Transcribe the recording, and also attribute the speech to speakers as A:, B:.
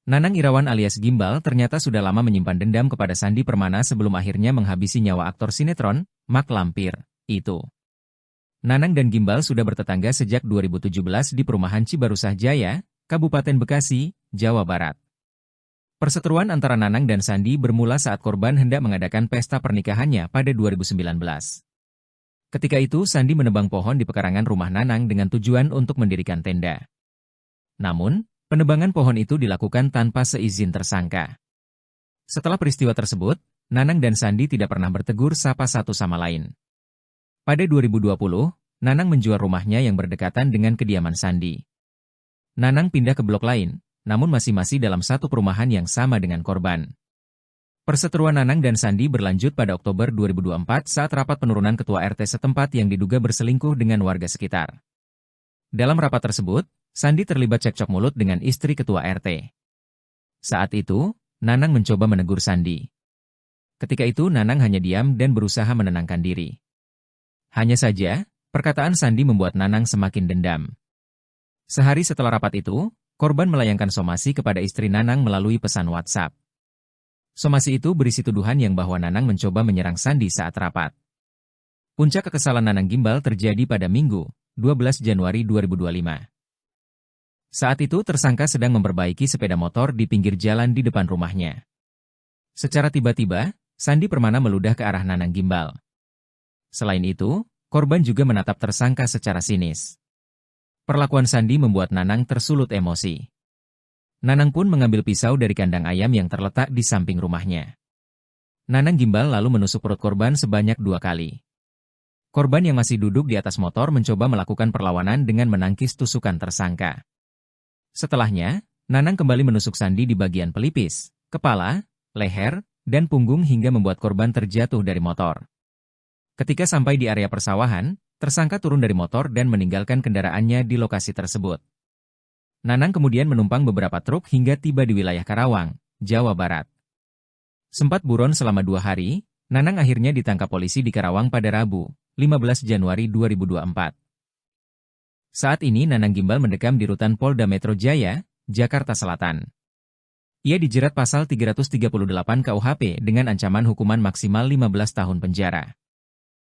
A: Nanang Irawan alias Gimbal ternyata sudah lama menyimpan dendam kepada Sandi Permana sebelum akhirnya menghabisi nyawa aktor sinetron, Mak Lampir, itu. Nanang dan Gimbal sudah bertetangga sejak 2017 di perumahan Cibarusah Jaya, Kabupaten Bekasi, Jawa Barat. Perseteruan antara Nanang dan Sandi bermula saat korban hendak mengadakan pesta pernikahannya pada 2019. Ketika itu Sandi menebang pohon di pekarangan rumah Nanang dengan tujuan untuk mendirikan tenda. Namun, penebangan pohon itu dilakukan tanpa seizin tersangka. Setelah peristiwa tersebut, Nanang dan Sandi tidak pernah bertegur sapa satu sama lain. Pada 2020, Nanang menjual rumahnya yang berdekatan dengan kediaman Sandi. Nanang pindah ke blok lain, namun masih dalam satu perumahan yang sama dengan korban. Perseteruan Nanang dan Sandi berlanjut pada Oktober 2024 saat rapat penurunan ketua RT setempat yang diduga berselingkuh dengan warga sekitar. Dalam rapat tersebut, Sandi terlibat cekcok mulut dengan istri ketua RT. Saat itu, Nanang mencoba menegur Sandi. Ketika itu Nanang hanya diam dan berusaha menenangkan diri. Hanya saja, perkataan Sandi membuat Nanang semakin dendam. Sehari setelah rapat itu, korban melayangkan somasi kepada istri Nanang melalui pesan WhatsApp. Somasi itu berisi tuduhan yang bahwa Nanang mencoba menyerang Sandi saat rapat. Puncak kekesalan Nanang Gimbal terjadi pada Minggu, 12 Januari 2025. Saat itu tersangka sedang memperbaiki sepeda motor di pinggir jalan di depan rumahnya. Secara tiba-tiba, Sandi Permana meludah ke arah Nanang Gimbal. Selain itu, korban juga menatap tersangka secara sinis. Perlakuan Sandi membuat Nanang tersulut emosi. Nanang pun mengambil pisau dari kandang ayam yang terletak di samping rumahnya. Nanang Gimbal lalu menusuk perut korban sebanyak 2 kali. Korban yang masih duduk di atas motor mencoba melakukan perlawanan dengan menangkis tusukan tersangka. Setelahnya, Nanang kembali menusuk Sandi di bagian pelipis, kepala, leher, dan punggung hingga membuat korban terjatuh dari motor. Ketika sampai di area persawahan, tersangka turun dari motor dan meninggalkan kendaraannya di lokasi tersebut. Nanang kemudian menumpang beberapa truk hingga tiba di wilayah Karawang, Jawa Barat. Sempat buron selama 2 hari, Nanang akhirnya ditangkap polisi di Karawang pada Rabu, 15 Januari 2024. Saat ini Nanang Gimbal mendekam di rutan Polda Metro Jaya, Jakarta Selatan. Ia dijerat pasal 338 KUHP dengan ancaman hukuman maksimal 15 tahun penjara.